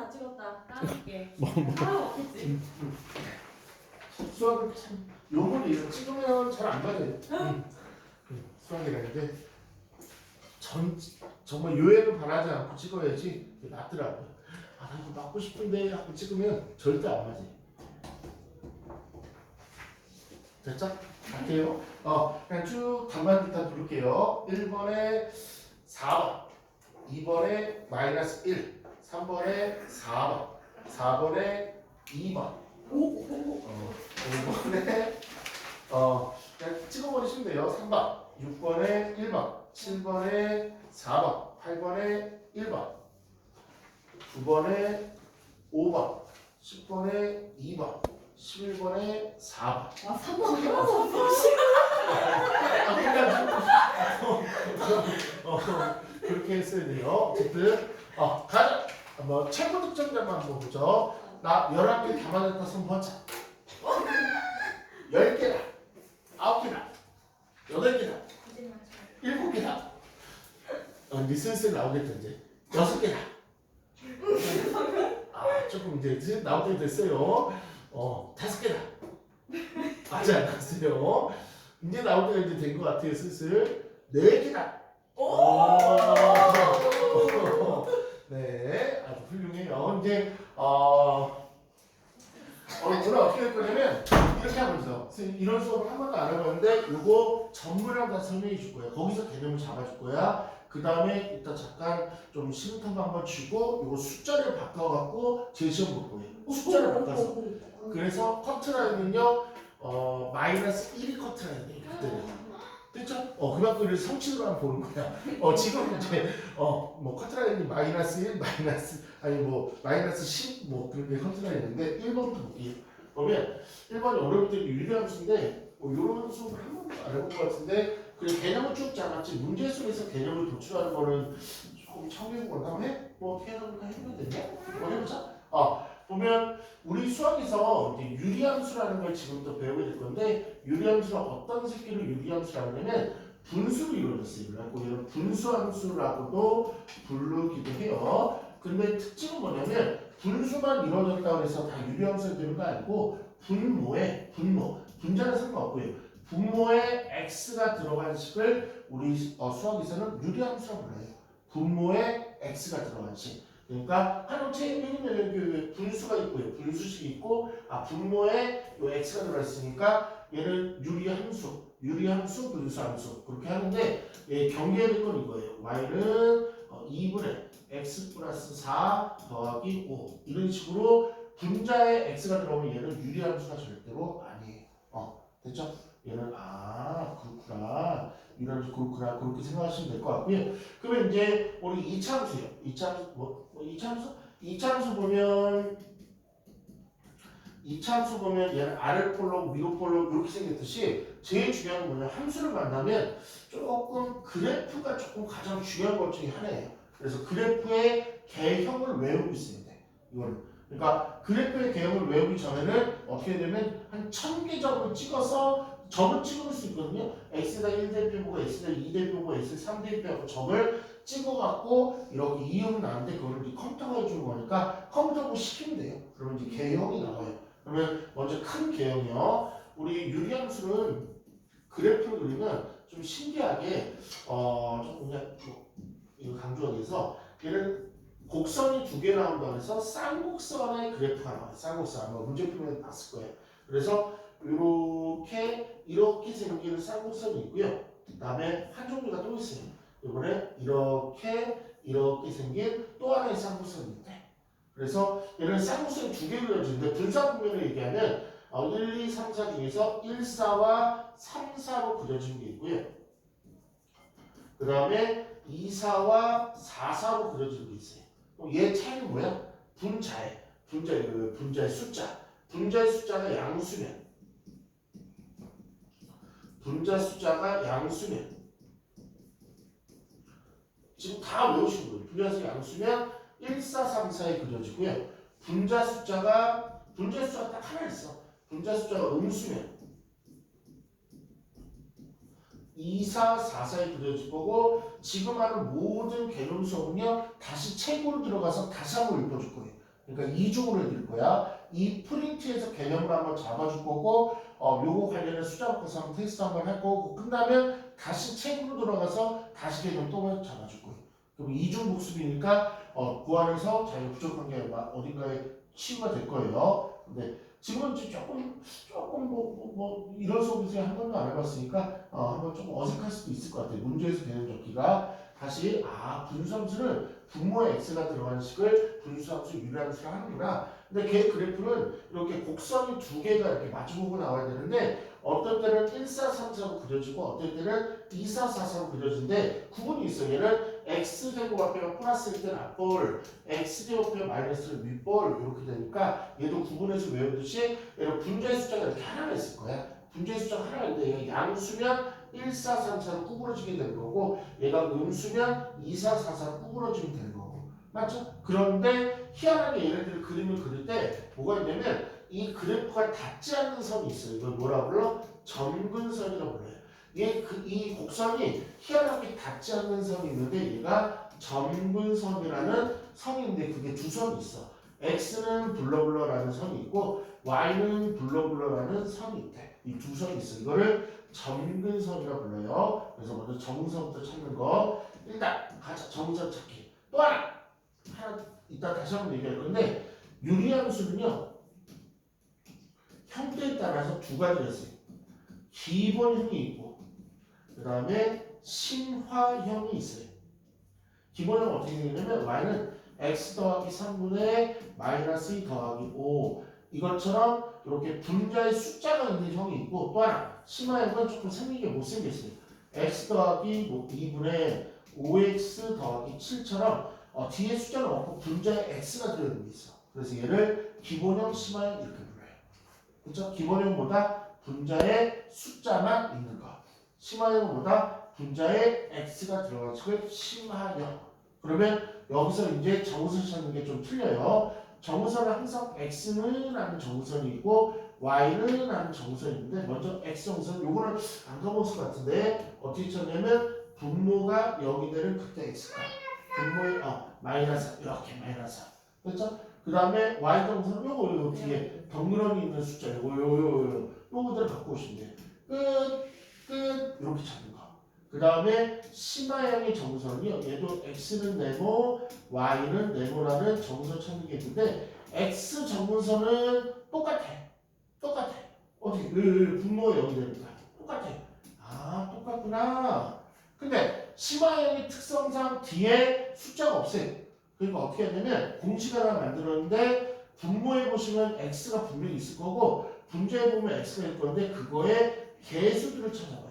다 찍었다. 따라할게. 뭐. 없겠지. 수학은 참 요걸 이거 찍으면 잘 안 맞아요. 수학이라는 게 정말 요행을 바라지 않고 찍어야지 맞더라고요. 아, 나 이거 맞고 싶은데 하고 찍으면 절대 안 맞아요. 됐죠? 갈게요. 그냥 쭉 단반 일단 부를게요. 1번에 4번, 2번에 마이너스 1, 3번에 4번, 4번에 2번, 5번에 그냥 찍어버리시면 돼요. 3번, 6번에 1번, 7번에 4번, 8번에 1번, 9번에 5번, 10번에 2번, 11번에 4번. 아, 3번 하나도 없어. 그렇게 했어야 돼요. 어쨌든 가자. 뭐 최고 득점자만 한번 보죠. 나 11개 다 맞았다 손 번쩍. 10개다. 9개다. 8개다. 7개다. 이제 슬슬 나오겠다 이제. 6개다. 조금 이제 슬슬 나올 때 됐어요. 5개다. 아직 안 났어요. 이제 나올 때가 이제 된 것 같아요. 슬슬. 4개다. 네, 아주 훌륭해요. 이제 오늘 어떻게 할 거냐면 이렇게 하면서 이런 수업을 한 번도 안 해봤는데 이거 전부랑 다 설명해 줄 거야. 거기서 개념을 잡아줄 거야. 그 다음에 이따 잠깐 좀 시름탑 한번 치고 이거 숫자를 바꿔갖고 제시험 볼 거예요. 숫자를 바꿔서. 그래서 커트라인은요 마이너스 1이 커트라인이에요. 그때는. 됐죠? 그만큼 성취를 한번 보는 거야. 지금 이제 뭐 커트라인이 마이너스 1, 마이너스 10 뭐 그런 게 커트라인인데 1번부터 볼게요. 그러면 1번이 어려울 때 유리한 수인데 이런 수업을 한 번도 안 해본 것 같은데 그냥 개념을 쭉 잡았지 문제 속에서 개념을 도출하는 거는 조금 처음 해본 건가? 뭐 어떻게 해볼까 해보면 되냐? 해보자. 보면 우리 수학에서 이제 유리함수라는 걸 지금부터 배우게 될 건데 유리함수가 어떤 새끼를 유리함수라고 하면 분수로 이루어졌어요. 그래갖고 이런 분수함수라고도 부르기도 해요. 근데 특징은 뭐냐면 분수만 이루어졌다고 해서 다 유리함수가 되는 거 아니고 분자는 상관없고요. 분모에 x가 들어간 식을 우리 수학에서는 유리함수라고 불러요. 분모에 x가 들어간 식. 그러니까 한원체 여기는 분수가 있고요. 분수식이 있고 분모에 요 x가 들어가 있으니까 얘는 유리함수, 분수함수 그렇게 하는데 경계해야 될 건 이거예요. y는 2분의 x 플러스 4 더하기 5 이런 식으로 분자에 x가 들어오면 얘는 유리함수가 절대로 아니에요. 됐죠? 얘는 그렇구나. 유리함수 그렇구나. 그렇게 생각하시면 될 것 같고요. 그러면 이제 우리 이차함수예요. 이차함수 보면 얘는 아래폴로 위로폴로 이렇게 생겼듯이 제일 중요한 건 뭐냐 함수를 만나면 조금 그래프가 조금 가장 중요한 것 중에 하나예요. 그래서 그래프의 개형을 외우고 있어야 돼. 이거는. 그러니까 그래프의 개형을 외우기 전에는 어떻게 되면 한 1000개 점을 찍어서 점을 찍을 수 있거든요. x에다 1대표보고 x에다 2대표보고 x에다 3대표하고 점을 찍어갖고 이렇게 이응은 나는데 그거를 이제 컴퓨터가 해주는 거니까 컴퓨터로 시키면 돼요. 그러면 이제 개형이 나와요. 그러면 먼저 큰 개형이요. 우리 유리함수는 그래프를 그리면 좀 신기하게 좀 그냥 이거 강조하기 위해서 얘는 곡선이 2개 나온다고 해서 쌍곡선의 그래프가 나와요. 쌍곡선 아마 문제풀이에 봤을 거예요. 그래서 이렇게 생기는 쌍곡선이 있고요. 그 다음에 한 종류가 또 있어요. 이번에 이렇게 생긴 또 하나의 쌍곡선이 있대. 그래서 얘는 쌍곡선이 2개 그려지는데 분사분면을 얘기하면 1, 2, 3, 4 중에서 1, 4와 3, 4로 그려진 게 있고요. 그 다음에 2, 4와 4, 4로 그려진 게 있어요. 얘 차이는 뭐야? 분자의 숫자. 분자의 숫자가 양수면. 지금 다 외우신 거예요. 분자 숫자 양수면 1, 4, 3, 4에 그려지고요. 분자 숫자가 딱 하나 있어. 분자 숫자가 음수면 2, 4, 4, 4에 그려질 거고 지금 하는 모든 개념 수업은요 다시 책으로 들어가서 다시 한번 읽어줄 거예요. 그러니까 이중으로 해드릴 거야. 이 프린트에서 개념을 한번 잡아줄 거고 요거 관련된 숫자 바꿔서 한번 테스트 한번 할 거고 끝나면 다시 책으로 돌아가서 다시 개념 또 잡아줄 거예요. 그럼 이중 복습이니까 구안에서 자기가 부족한 게 어딘가에 치유가 될 거예요. 근데 지금은 조금 이런 수업에서 한 번도 안 해봤으니까 한번 좀 어색할 수도 있을 것 같아요. 문제에서 개념 적기가 다시 분수함수는 분모에 x가 들어간 식을 분수함수 유리함수로 하는구나. 근데 걔 그래프는 이렇게 곡선이 두 개가 이렇게 마주보고 나와야 되는데 어떤 때는 1434로 그려지고 어떤 때는 2444로 그려지는데 구분이 있어요. 얘는 x제곱 앞에가 플러스일 때는 앞볼, x제곱 앞에 마이너스는 윗볼 이렇게 되니까 얘도 구분해서 외우듯이 얘는 분자의 숫자가 이렇게 하나가 있을 거야. 분자의 숫자가 하나가 있는데 얘가 양수면 1434로 구부러지게 되는 거고 얘가 음수면 2444로 구부러지면 되는 거고 맞죠? 그런데 희한하게 얘네들 그림을 그릴 때 뭐가 있냐면 이 그래프가 닿지 않는 선이 있어요. 이걸 뭐라 불러? 점근선이라고 불러요. 이 곡선이 희한하게 닿지 않는 선이 있는데 얘가 점근선이라는 선이 있는데 그게 두 선이 있어. x는 블러블러라는 선이 있고 y는 블러블러라는 선이 있대. 이 두 선이 있어. 이거를 점근선이라고 불러요. 그래서 먼저 점근선부터 찾는 거. 일단 가자. 점근선 찾기. 또 하나 이따 다시 한번 얘기할 건데 유리함수는요. 형태에 따라서 두 가지가 있어요. 기본형이 있고 그 다음에 심화형이 있어요. 기본형은 어떻게 되냐면 y는 x 더하기 3분의 마이너스 2 더하기 5 이것처럼 이렇게 분자의 숫자가 있는 형이 있고 또 하나 심화형은 조금 생기게 못생겼어요. x 더하기 2분의 5x 더하기 7처럼 뒤에 숫자는 없고 분자에 x가 들어있는 게 있어. 그래서 얘를 기본형, 심화형 이렇게 불러요. 그렇죠? 기본형보다 분자에 숫자만 있는 거. 심화형보다 분자에 x가 들어간 식을 심화형. 그러면 여기서 이제 정의선 찾는 게 좀 틀려요. 정의선은 항상 x는 하는 정의선이 있고 y는 하는 정의선이 있는데 먼저 x 정의선 요거는 안 가보실 것 같은데 어떻게 찾냐면 분모가 0이 되는 그때 x가 분모의 마이너스 이렇게 마이너스 그렇죠? 그 다음에 y 정의선 요거 뒤에 덩그러니 있는 숫자 요거들을 갖고 오시면 돼요. 끝 이렇게 찾는 거. 그 다음에 심화형의 정의선은요. 얘도 x는 네모, y는 네모라는 정의선 찾는 게 있는데 x 정의선은 똑같아. 어떻게? 분모가 0이 되니까 똑같아. 똑같구나. 근데 심화형의 특성상 뒤에 숫자가 없어요. 그러니까 어떻게 하냐면 공식 하나 만들었는데 분모에 보시면 x가 분명히 있을 거고 분자에 보면 x가 있을 건데 그거의 개수들을 찾아봐요.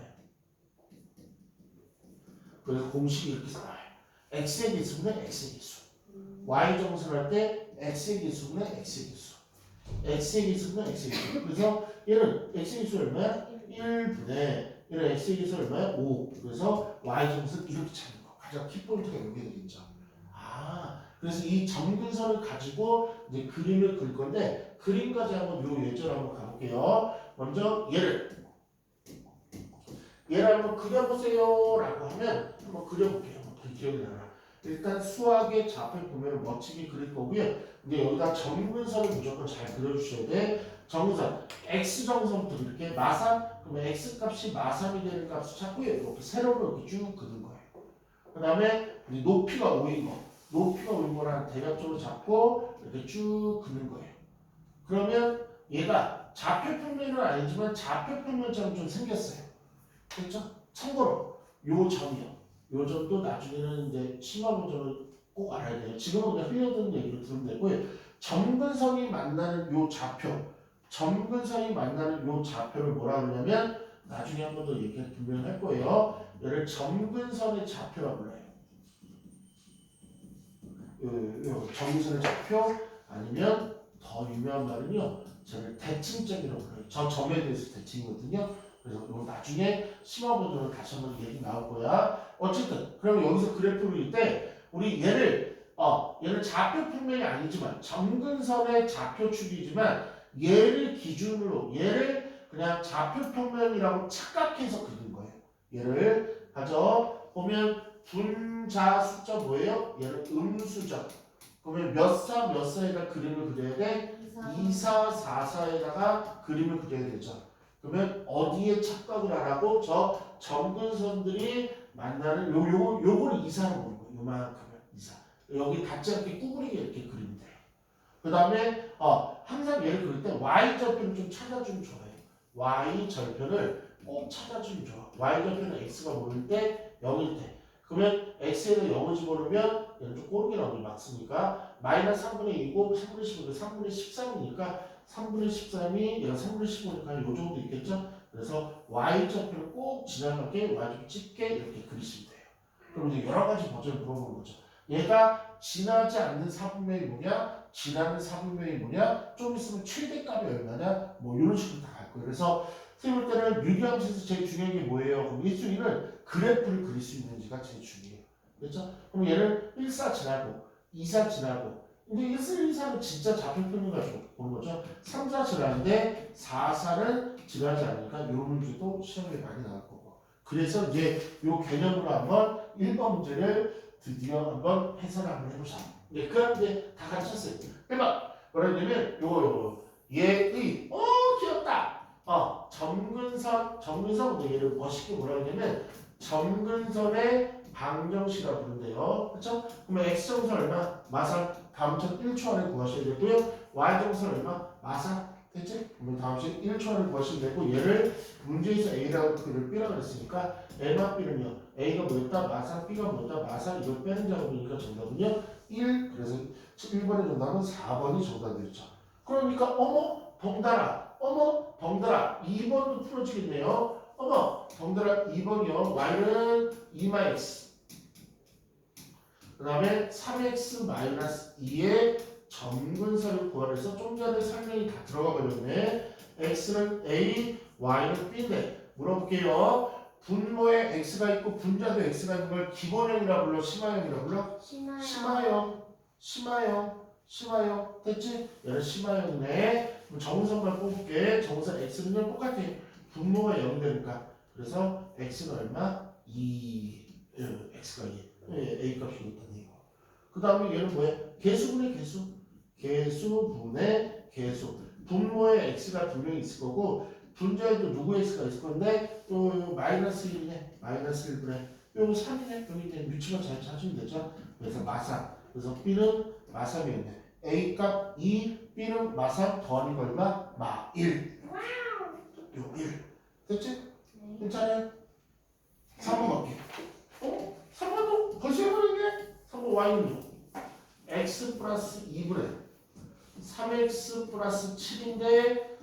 그래서 공식이 이렇게 나와요. x의 개수분의 x의 개수. y 정수할 때 x의 개수분의 x의 개수. x의 개수분의 x의 개수. 그래서 얘는 x의 개수 얼마야? 1분의 얘는 x의 개수 얼마야? 5. 그래서 y 정수는 이렇게 찾는 거. 가장 키포인트가 여기 되겠죠. 그래서 이 점근선을 가지고 이제 그림을 그릴 건데 그림까지 한번 요 예절 한번 가볼게요. 먼저 얘를 한번 그려보세요 라고 하면 한번 그려볼게요. 기억이 나나. 일단 수학의 좌표 보면 멋지게 그릴 거고요. 근데 여기다 점근선을 무조건 잘 그려주셔야 돼. 점근선 x 정선부터 이렇게 마삼 그러면 x 값이 마삼이 되는 값을 찾고요. 이렇게 세로로 이렇게 쭉 그는 거예요. 그 다음에 높이가 5인 거. 높이가 5인 거랑 대략적으로 잡고 이렇게 쭉 그는 거예요. 그러면 얘가 좌표 평면은 아니지만 좌표 평면처럼 좀 생겼어요. 그렇죠? 참고로 요 점이요. 요 점도 나중에는 이제 심화 버전을 꼭 알아야 돼요. 지금은 그냥 흘려듣는 얘기로 들으면 되고요. 점근선이 만나는 요 좌표, 점근선이 만나는 요 좌표를 뭐라 그러냐면 나중에 한 번 더 얘기를 분명히 할 거예요. 얘를 점근선의 좌표라고 불러요. 요 점근선의 좌표 아니면 더 유명한 말은요. 저를 대칭점이라고 불러요. 저 점에 대해서 대칭이거든요. 그래서 이건 나중에 심화 버전으로 다시 한번 얘기 나올 거야. 어쨌든 그럼 여기서 그래프를 그릴 때 우리 얘를 좌표 평면이 아니지만 점근선의 좌표축이지만 얘를 기준으로 얘를 그냥 좌표 평면이라고 착각해서 그린 거예요. 얘를 가져 보면 분자 숫자 뭐예요? 얘는 음수죠. 그러면 몇 사에다 그림을 그려야 돼? 2, 4, 4, 4에다가 그림을 그려야 되죠. 그러면 어디에 착각을 하라고? 저 점근선들이 만나는 요걸 2사로 보는 거예요. 요만큼을 2사. 여기 닿지 않게 구부리게 이렇게 그리면 돼요. 그 다음에 항상 얘를 그릴 때 y절편을 좀 찾아주면 좋아요. y절편을 꼭 찾아주면 좋아. y절편은 x가 모일 때 0일 때. 그러면 x에다 0을 집어넣으면 얘는 좀 꼬르게 나오는 맞으니까 마이너스 3분의 2고 3분의 15가 3분의 13이니까 3분의 13이 얘가 3분의 15니까 요 정도 있겠죠? 그래서 y절편을 꼭 지나가게 y절편 찍게 이렇게 그리시면 돼요. 그럼 이제 여러 가지 버전을 물어보는 거죠. 얘가 지나지 않는 4분면이 뭐냐? 지나는 4분면이 뭐냐? 좀 있으면 최대값이 얼마냐? 뭐 이런 식으로 다 갈 거예요. 그래서 세울 때는 유리함수에서 제일 중요한 게 뭐예요? 그럼 1순위는 그래프를 그릴 수 있는지가 제일 중요해요. 그렇죠? 그럼 얘를 1사 지나고 2사 지나고 근데 1사, 2사는 진짜 좌표표를 가지고 보는 거죠. 3사 지나는데 4사는 지나지 않으니까 이런 문제도 시험에 많이 나올 거고. 그래서 이제 이 개념으로 한번 1번 문제를 드디어 한번 해설을 한번 해보자. 네, 그럼 이제 다 가르쳤어요. 1번 뭐라 했냐면 요거 얘의 귀엽다. 점근선부터 얘를 멋있게 뭐라 하냐면 점근선의 방정식이라고 부른대요. 그렇죠? 그러면 x정선 얼마? 마상 다음 차 1초 안에 구하셔야 되고요. y정선 얼마? 마상 됐지? 그러면 다음 차 1초 안에 구하시면 되고 얘를 문제에서 a라고 그를 b라고 그랬으니까 a만 b는요. a가 뭐였다? 마상 b가 뭐였다? 마상 이걸 빼는 작업이니까 정답은요. 1 그래서 1번의 정답은 4번이 정답이었죠. 그러니까 덩달아 2번도 풀어지겠네요. 덩달아 2번이요. y는 2-x 그 다음에 3x-2의 점근선을 구하래서 좀 전에 설명이 다 들어가 버렸네. x는 a, y는 b인데 물어볼게요. 분모에 x가 있고 분자도 x가 있는 걸 기본형이라 불러? 심화형이라 불러? 심화형 됐지? 얘는 심화형이네. 그럼 정선만 뽑을게. 정선 x는요 똑같아. 분모가 0 되니까. 그래서 x는 얼마? 2. x가 2. a 값이 있다는 이거. 그 다음에 얘는 뭐야? 개수분의 개수. 개수분의 개수. 분모에 x가 두 명 있을 거고 분자에도 누구 x가 있을 건데 또 마이너스 1이네. 마이너스 1분의 요거 3이네. 여기 이제 위치만 잘 찾으면 되죠. 그래서 마상. 그래서 b는 마삼이었네. a 값 2, b는 마삼 더하는 거 얼마? 마 1. 요 1. 됐지? 괜찮아요? 3번 갈게. 3번도 벌써 해버리네? 3번 y는요. x 플러스 2분의 3x 플러스 7인데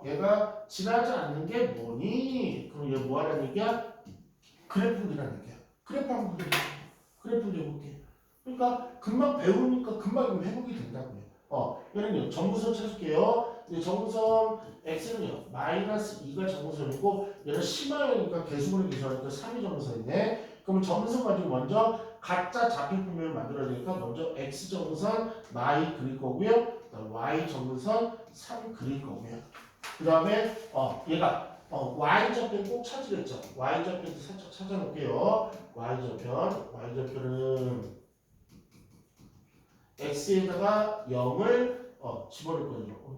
얘가 지나지 않는 게 뭐니? 그럼 얘 뭐 하라는 얘기야? 그래프 그리라는 얘기야. 그래프 한번 그려볼게. 그래프 그려볼게. 그러니까 금방 배우니까 금방 회복이 된다고요. 얘는요 정근선 찾을게요. 이제 정근선 x는요 마이너스 2가 정근선이고 얘는 심화형이니까 개수분의 개수하니까 3이 정근선이네. 그러면 정근선 가지고 먼저 가짜 좌표표면을 만들어야 되니까 먼저 x 정근선 y 그릴 거고요. y 정근선 3 그릴 거고요. 그 다음에 얘가 y좌편 꼭 찾으겠죠. y좌편도 살짝 찾아놓을게요. y좌편은 x에다가 0을 집어넣을 거예요.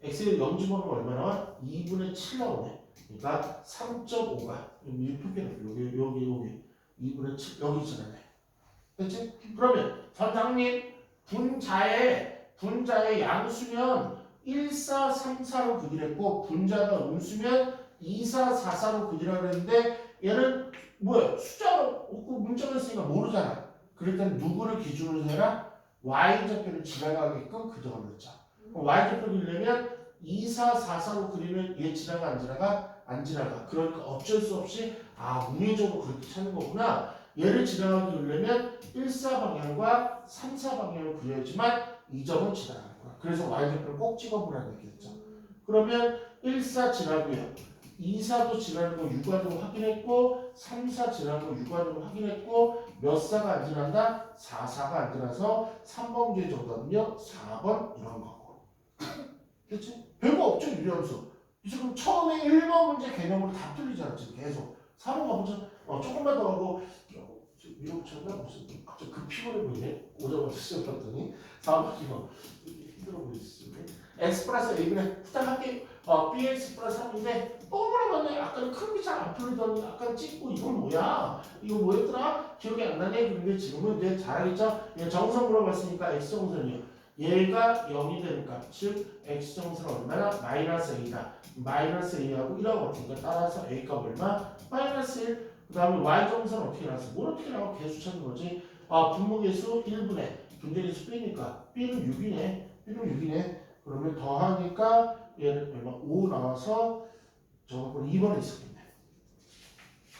x에 0 집어넣으면 얼마 나와? 2분의 7 나오네. 그러니까 3.5가 여기 표기는 여기 2분의 7 여기 있잖아요. 됐지? 그러면 선생님 분자의 양수면 1, 4, 3, 4로 그리랬고 분자가 음수면 2, 4, 4, 4로 그리라고 그랬는데 얘는 뭐야? 숫자가 없고 문자가 있으니까 모르잖아. 그럴 땐 누구를 기준으로 해라? y좌표를 지나가게끔 그려버렸죠. y좌표 그리려면 2, 4, 4, 4로 그리면 얘 지나가 안 지나가? 안 지나가. 그러니까 어쩔 수 없이 우회적으로 그렇게 찾는 거구나. 얘를 지나가게 그리려면 1, 4 방향과 3, 4 방향을 그려야지만 이 점은 지나가는 거야. 그래서 y좌표를 꼭 찍어보라는 얘기였죠. 그러면 1, 4 지나고요. 2, 4도 지나는 거 육안으로 확인했고 3, 4 지나는 거 육안으로 확인했고 몇 4가 안 지난다? 4, 4가 안 지나서 3번 문제 정답은요 4번 이런 거고. 그렇지? 별거 없죠 유리함수. 지금 처음에 1번 문제 개념으로 다 틀리잖아 지금 계속. 4번 가보자. 조금만 더 하고 밀어붙였나? 무슨 갑자기 그 피곤해 보이네. 오자마자 시험 봤더니 4번이요. 힘들어 보이시죠? x 플러스 a분의 부탁할게. bx 플러스 3인데 너무나 많네. 아까는 크게 잘 안 풀리더니 아까 찍고 이건 뭐야? 이거 뭐였더라? 기억이 안 나네. 그런데 지금은 이제 잘 알겠죠? 정선 물어봤으니까 x 정선이요. 얘가 0이 되니까 즉 x 정선 얼마나? 마이너스 a다. 마이너스 a하고 1하고 같으니까 따라서 a 값 얼마? 마이너스 1. 그 다음에 y 정선 어떻게 나왔어? 뭘 어떻게 나와? 개수 찾는 거지. 분모계수 1분의 분자계수 b니까 b는 6이네. b는 6이네. 그러면 더하니까 얘는 얼마? 5 나와서 저거 2번에 있었겠네.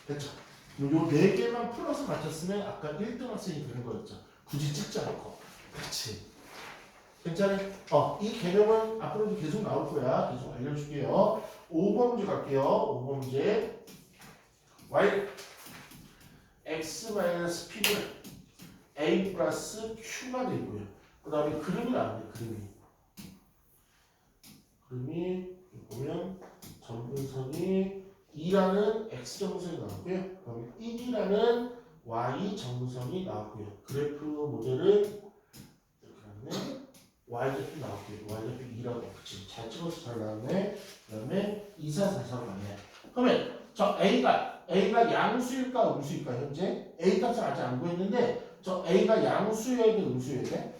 됐죠? 요 4개만 풀어서 맞췄으면 아까 1등 학생이 되는 거였죠. 굳이 찍지 않고. 그렇지. 괜찮아? 이 개념은 앞으로도 계속 나올 거야. 계속 알려줄게요. 5번 문제 갈게요. 5번 문제. y x-p는 a 플러스 q가 되고요. 그 다음에 그림이 나오네. 그림이 보면 점근선이 2라는 x 점선이 나왔고요. 그 다음에 1이라는 y 점선이 나왔고요. 그래프 모델은 이렇게 나왔네. y좌표 나왔고요. y좌표 2라고. 그치. 잘 찍어서 잘 나왔네. 그 다음에 2, 4, 4, 4가 나왔네. 그러면 저 a가 양수일까 음수일까 현재? a 값을 아직 안 구했는데 저 a가 양수여야 돼 음수여야 돼?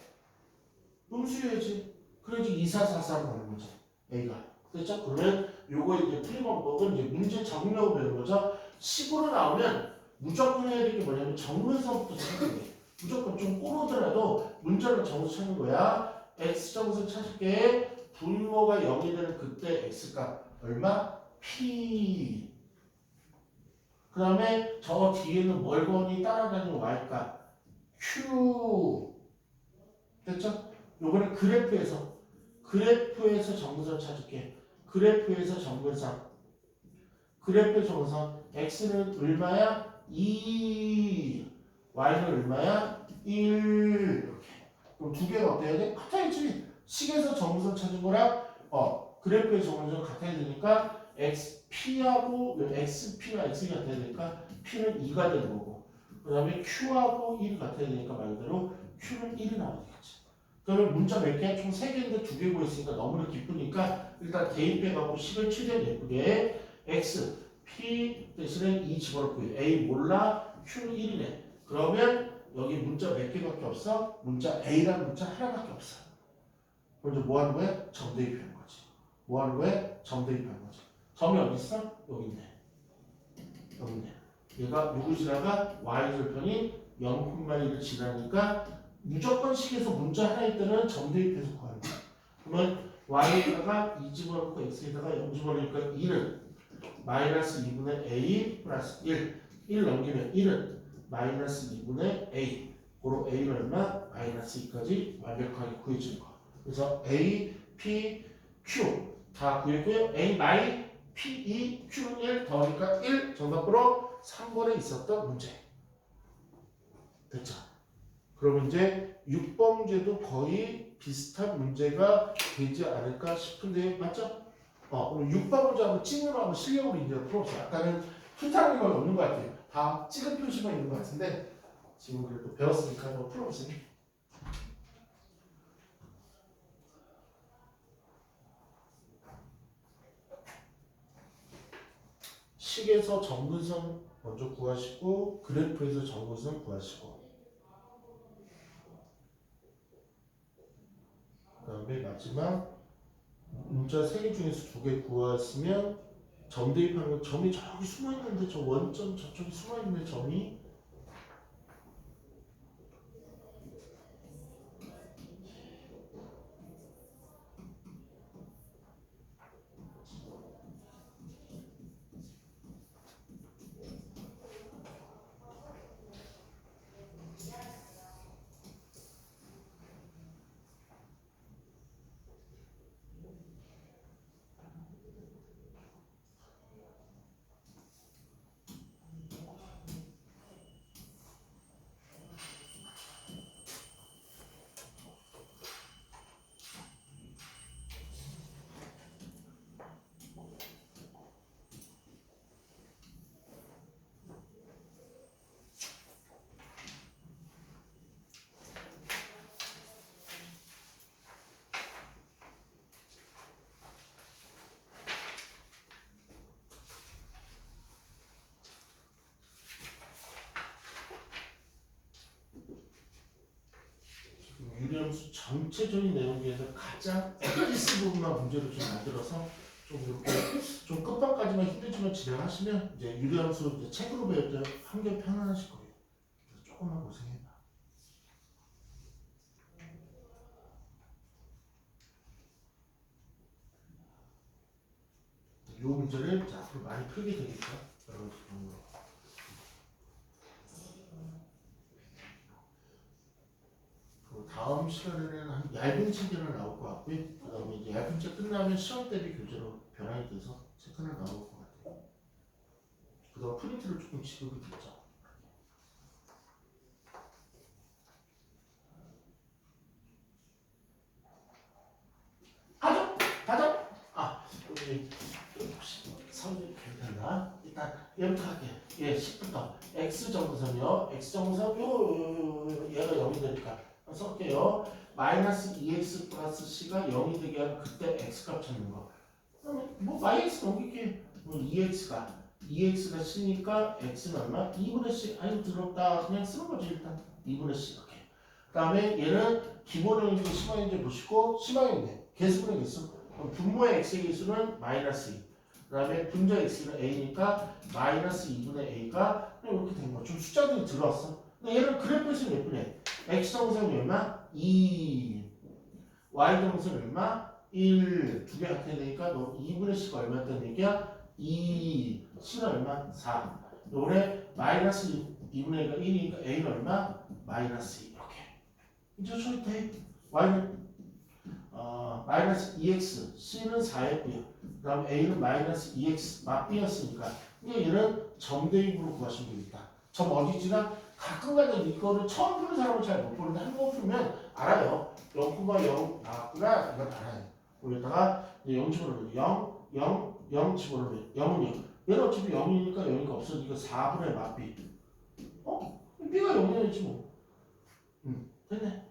음수여야지. 그래야지 2, 4, 4, 4로 가는 거지. a가. 그렇죠? 그러면 요거 이제 풀이 방법은 이제 문제 적용력을 배우는 거죠. 식으로 나오면 무조건 해야 될 게 뭐냐면 정근선부터 찾는 게. 무조건 좀 꼬르더라도 문제를 정수 찾는 거야. x 정수 찾을게. 분모가 0이 되는 그때 x값 얼마? p. 그 다음에 저 뒤에는 멀거니 따라다니는 y값 q. 됐죠? 요거는 그래프에서 정근선 찾을게. 그래프에서 정근선. 그래프 정근선. x는 얼마야? 2. y는 얼마야? 1. 이렇게. 그럼 두 개가 어때야 돼? 같아야지. 식에서 정근선 찾은 거랑 그래프의 정근선 같아야 되니까 xp하고 xp가 x가 같아야 되니까 p는 2가 되는 거고 그 다음에 q하고 1이 같아야 되니까 말 그대로 q는 1이 나와야 되겠지. 그러면 문자 몇 개? 총 3개인데 2개 구했으니까 너무나 기쁘니까 일단 대입해갖고 식을 최대한 예쁘게 x, p 대신에 2 집어넣고요. a 몰라, q는 1이네. 그러면 여기 문자 몇 개밖에 없어? 문자 a라는 문자 하나밖에 없어. 그럼 이제 뭐 하는 거야? 점 대입하는 거지. 뭐 하는 거야? 점 대입하는 거지. 점이 어디 있어? 여기 있네. 여기 있네. 얘가 누구 지나가? y절편이 0,1을 지나니까 무조건 식에서 문자 하나 있다는 점 대입해서 구하는 거야. 그러면 y에다가 2 집어넣고 x에다가 0 집어넣으니까 2는 마이너스 2분의 a 플러스 1 넘기면 1은 마이너스 2분의 a 고로 a는 얼마? 마이너스 2까지 완벽하게 구해주는 거. 그래서 a, p, q 다 구했고요. a, 마이, p, 2, q는 1 더하니까 1 정답으로 3번에 있었던 문제. 됐죠? 그러면 이제 6번 문제도 거의 비슷한 문제가 되지 않을까 싶은데 맞죠? 그럼 6번 문제 한번 찍으로 한번 실력으로 이제 풀어보세요. 아까는 풀타는 건 없는 것 같아요. 다 찍은 표시만 있는 것 같은데 지금 그래도 배웠으니까 한번 풀어보세요. 식에서 정근선 먼저 구하시고 그래프에서 정근선 구하시고 그 다음에 마지막 문자 3개 중에서 2개 구했으면 점 대입하는 건 점이 저기 숨어있는데 저 원점 저쪽에 숨어있는데 점이 유리함수 전체적인 내용 중에서 가장 엑기스 부분만 문제를 좀 만들어서 좀 이렇게 좀 끝방까지만 힘들지만 진행하시면 이제 유리함수 이제 책으로 배울 때 한결 편안하실 거예요. 그래서 조금만 고생해봐. 이 문제를 이제 앞으로 많이 풀게 되니까 여러분 그런 거. 그리고 다음 시간에는 한 얇은 책 하나 나올 것 같고요. 그 다음에 이제 얇은 책 끝나면 시험 대비 교재로 변환이 돼서 책 하나 나올 것 같아요. 그 다음 프린트를 조금 지급이 됐죠. 가죠? 아, 여기 혹시 선생님 괜찮나? 일단 얘부터 할게요. 얘 10부터 x 정도선이요. x 정도선 얘가 0이 되니까 쓸게요. 마이너스 2x 플러스 c가 0이 되게 하면 그때 x 값 찾는 거. 그러면 뭐 마이너스 넘길게. 뭐 2x가 c니까 x는 얼마? 2분의 c. 아유 더럽다. 그냥 쓰는 거지 일단. 2분의 c 이렇게. 그다음에 얘는 기본형인지 심화형인지 보시고 심화형이네. 개수분의 개수. 그럼 분모의 x의 개수는 마이너스 2. 그 다음에 분자 x는 a니까 마이너스 2분의 a가 이렇게 된 거. 좀 숫자들이 들어왔어. 근데 얘는 그래프에서는 예쁘네. x 정선이 얼마? 2. y 정선이 얼마? 1. 두 개 같아야 되니까 너 2분의 c가 얼마였다는 얘기야? 2. c는 얼마? 4. 요번에 마이너스 2분의 a가 1이니까 a는 얼마? 마이너스 2. 이렇게. 이제 처리 돼. y는 마이너스 2x, c는 4였고요. 그 다음 a는 마이너스 2x, 맞비였으니까 얘는 점 대입으로 구하시면 됩니다. 점 어디지나 가끔가다 이거를 처음 푸는 사람은 잘 못 보는데 한 번 풀면 알아요. 0,0 나왔구나 이건 알아요. 여기다가 0 집어넣으면 0, 0, 0 집어넣으면 0은 0. 얘는 어차피 0이니까 0이니까 없어지니까 4분의 맞비. b가 0이었지 뭐. 됐네.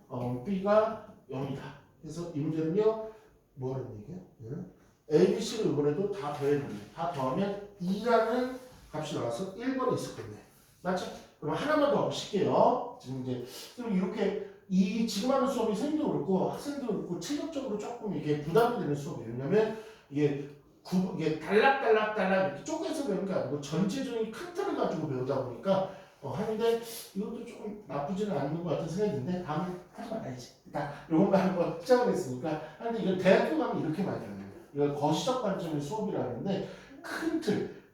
b가 0이다. 그래서 이 문제는요, 뭐라는 얘기야? 얘는 A, B, C를 이번에도 다 더해보네. 다 더하면 2라는 값이 나와서 1번에 있을 건데. 맞죠? 그럼 하나만 더 쉴게요. 지금 이제 좀 이렇게 지금 하는 수업이 선생님도 그렇고 학생도 그렇고 체력적으로 조금 이게 부담이 되는 수업이에요. 왜냐면 이게 달락달락 이렇게 쪼개서 배우는 게 아니고 전체적인 큰 틀을 가지고 배우다 보니까 하는데 이것도 조금 나쁘지는 않는 것 같은 생각이 드는데 다음에 하지 말아야지. 일단 요것만 한번 시작을 했으니까 하는데 이건 대학교 가면 이렇게 많이 하는 거예요. 이걸 거시적 관점의 수업이라는데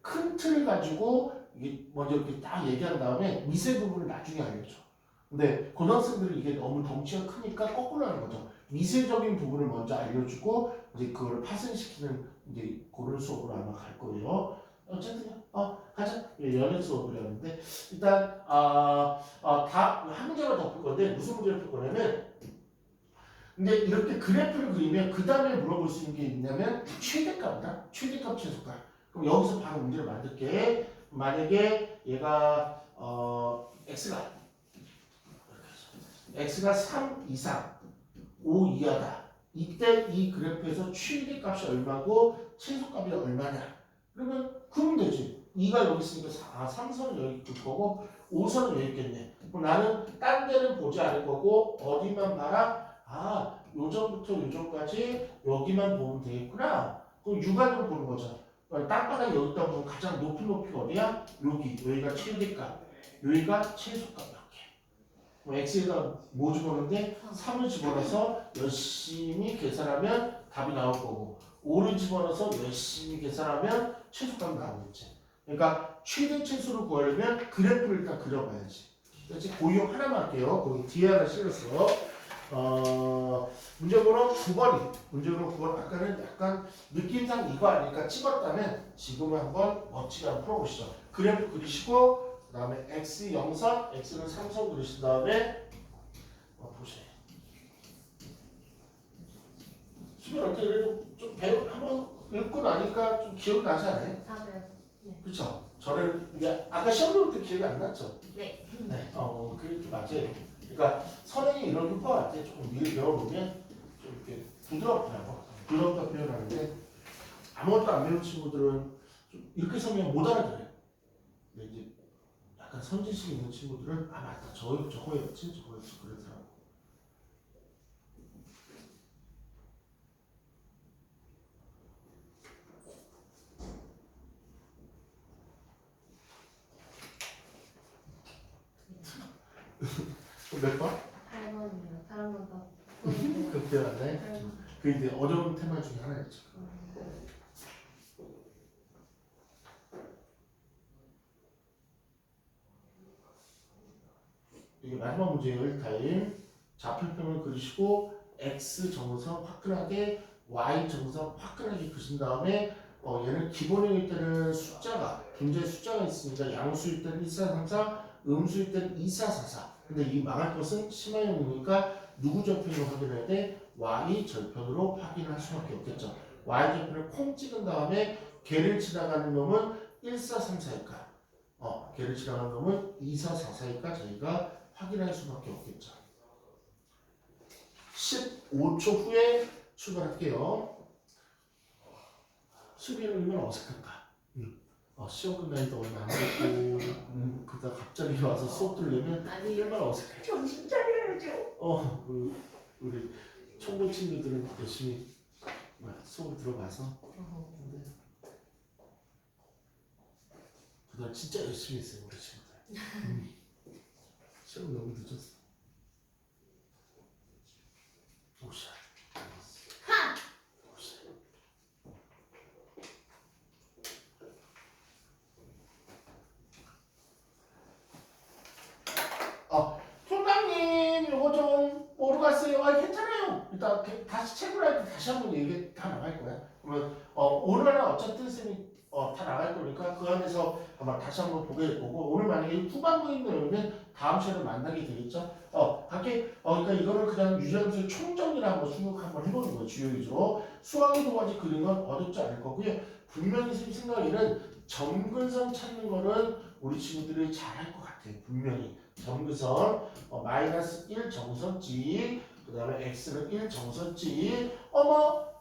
큰 틀을 가지고 이게 먼저 이렇게 딱 얘기한 다음에 미세 부분을 나중에 알려줘. 근데 고등학생들은 이게 너무 덩치가 크니까 거꾸로 하는 거죠. 미세적인 부분을 먼저 알려주고 이제 그걸 파생시키는 이제 그런 수업으로 아마 갈 거예요. 어쨌든 가자. 연애 수업을 하는데 일단 다 한 문제만 더 풀 건데 무슨 문제를 풀 거냐면 근데 이렇게 그래프를 그리면 그 다음에 물어볼 수 있는 게 있냐면 최대값이다. 최대값 최소값. 그럼 여기서 바로 문제를 만들게. 만약에 얘가 x가 3 이상 5 이하다. 이때 이 그래프에서 최대값이 얼마고 최소값이 얼마냐. 그러면 그러면 되지. 2가 여기 있으니까 3선은 여기 있을 거고 5선은 여기 있겠네. 그럼 나는 딴 데는 보지 않을 거고 어디만 봐라? 요점부터 요점까지 여기만 보면 되겠구나. 그럼 육안으로 보는 거죠. 땅바닥 여기다 보면 가장 높은 높이가 어디야? 여기가 최대값, 여기가 최소값 이렇게. x에다 뭐 집어넣는데 3을 집어넣어서 열심히 계산하면 답이 나올 거고 5를 집어넣어서 열심히 계산하면 최소값이 나오겠지. 그러니까 최대 최소를 구하려면 그래프를 일단 그려봐야지. 그래서 고용 하나만 할게요. 거기 뒤에 하나 실었어. 문제번호 9번이. 문제번호 9번 아까는 약간 느낌상 이거 아니니까 찍었다면 지금은 한번 멋지게 한번 풀어보시죠. 그래프 그리시고 그 다음에 x 0선, x는 3선 그리신 다음에 보세요. 수면 어떻게 그래도 좀 한번 읽고 나니까 좀 기억이 나지 않아요? 네. 그렇죠. 저는 이게 아까 시험 볼 때 기억이 안 났죠. 네. 네. 그게 좀 맞아요. 그러니까 선행이 이런 효과가 같아. 조금 미리 배워보면 좀 이렇게 부드럽더라고. 부드럽다 표현하는데 아무것도 안 배운 친구들은 좀 이렇게 서면 못 알아들어요. 근데 이제 약간 선지식 있는 친구들은 맞다. 저거였지 그렇더라고. 몇 번? 8번이요. 다른 건 다. 그렇게 하네. 그 이제 어려운 테마 중에 하나였죠. 이게 마지막 문제예요. 1타임. 좌표평을 그리시고 x 정선 화끈하게 y 정선 화끈하게 그신 다음에 얘는 기본형일 때는 숫자가 존재 숫자가 있으니까 양수일 때는 1434, 음수일 때는 2444. 근데 이 망할 것은 심화형이니까 누구 절편으로 확인해야 돼? y 절편으로 확인할 수밖에 없겠죠. y 절편을 콩 찍은 다음에 개를 지나가는 놈은 1434일까? 개를 지나가는 놈은 2444일까? 저희가 확인할 수밖에 없겠죠. 15초 후에 출발할게요. 수비는 얼마나 어색할까? 시험 끝나니까 얼마 안 됐고 그러다 갑자기 와서 수업 들으려면 아니 얼마나 어색해. 정신 차려야죠. 우리 총무 친구들은 열심히 수업 들어가서 근데 그날 진짜 열심히 했어요 우리 친구들. 시험 너무 늦었어. 오샤. 총장님 이거 좀 모르고 갔어요. 괜찮아요. 일단 다시 책을 할 때 다시 한번 얘기 다 나갈 거야. 그러면 오늘은 어쨌든 쌤이 다 나갈 거니까 그 안에서 아마 다시 한번 보게 될 거고 오늘 만약에 후반부에 있는 내용은 다음 시간에 만나게 되겠죠. 그러니까 이거는 그냥 유지하면서 총정리를 한번 생각 한번 해보는 거예요. 주요 위주로 수학의 도화지 그리는 건 어렵지 않을 거고요. 분명히 쌤 생각에는 점근선 찾는 거는 우리 친구들이 잘할 것 같아요. 분명히 점근선 마이너스 1 정선지 그 다음에 x는 1 정선지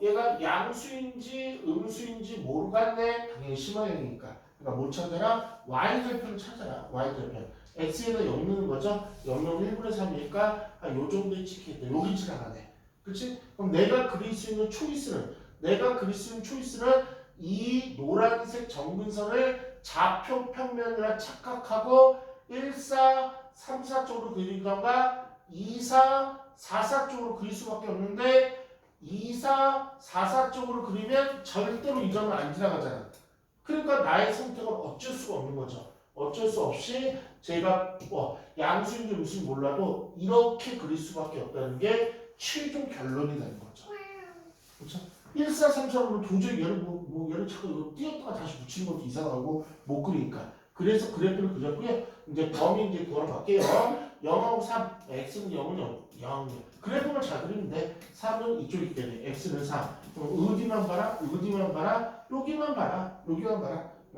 얘가 양수인지 음수인지 모르겠네. 당연히 심화형이니까 그러니까 못 찾아라. y절편을 찾아라. y절편 x에다 0 넣는 거죠. 0, 1분의 3이니까 요 정도에 찍히겠다. 여기 지나가네. 그치? 그럼 내가 그릴 수 있는 초이스는 이 노란색 점근선을 좌표 평면이라 착각하고 1, 4, 3, 4 쪽으로 그리던가 2, 4, 4, 4 쪽으로 그릴 수밖에 없는데 2, 4, 4, 4 쪽으로 그리면 절대로 이 점을 안 지나가잖아. 그러니까 나의 선택은 어쩔 수가 없는 거죠. 어쩔 수 없이 제가 양수인지 음수인지 몰라도 이렇게 그릴 수밖에 없다는 게 최종 결론이 되는 거죠. 그렇죠? 1, 4, 3, 4로 도저히 얘를 자꾸 이거 띄었다가 다시 붙이는 것도 이상하고 못 그리니까. 그래서 그래프를 그렸고요. 이제 범위 이제 구하러 갈게요. 0하고 3, x는 0은 0. 그래프를 잘 그리면 돼. 3은 이쪽에 있게 돼. x는 3. 어디만 봐라, 여기만 봐라.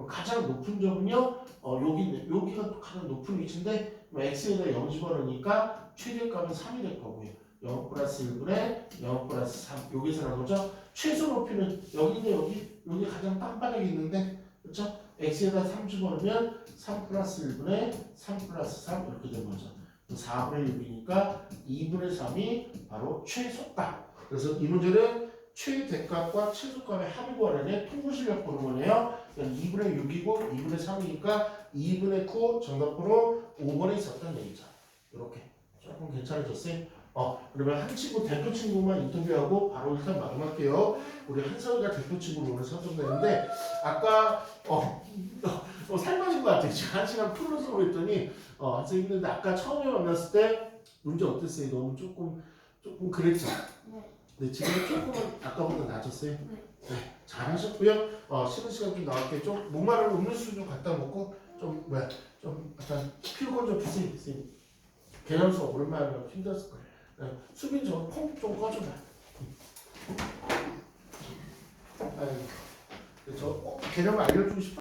가장 높은 점은요, 여기가 가장 높은 위치인데, x에다 0 집어넣으니까 최대값은 3이 될 거고요. 0 플러스 1분의 0 플러스 3. 여기서 나온 거죠. 최소 높이는 여기인데 여기 가장 땅바닥에 있는데, 그렇죠? x에다 3 집어넣으면 3 플러스 1분의 3 플러스 3 이렇게 된 거죠. 4분의 6이니까 2분의 3이 바로 최소값. 그래서 이 문제는 최대값과 최소값의 합을 구하려는 통분실력 보는 거네요. 2분의 6이고 2분의 3이니까 2분의 9 정답번호 5번에 있었던 얘기죠. 이렇게 조금 괜찮아졌어요. 그러면 한 친구 대표 친구만 인터뷰하고 바로 일단 마감할게요. 우리 한서희가 대표 친구로 오늘 선정되는데 아까 살만인 것 같아요. 지금 1시간 풀어서 그랬더니 선생님들 아까 처음에 만났을 때 문제 어땠어요? 너무 조금 그랬죠? 네, 지금 조금은 아까보다 나아졌어요. 네, 잘하셨고요. 쉬는 시간 좀 나올게요. 좀 목마른 음료수 좀 갖다 먹고 좀 약간 피곤 좀 푸세요. 개념 수업 오랜만에 하면 힘들었을 거예요. 수빈 콩좀 꺼줘봐. 저 개념 알려주고 싶어.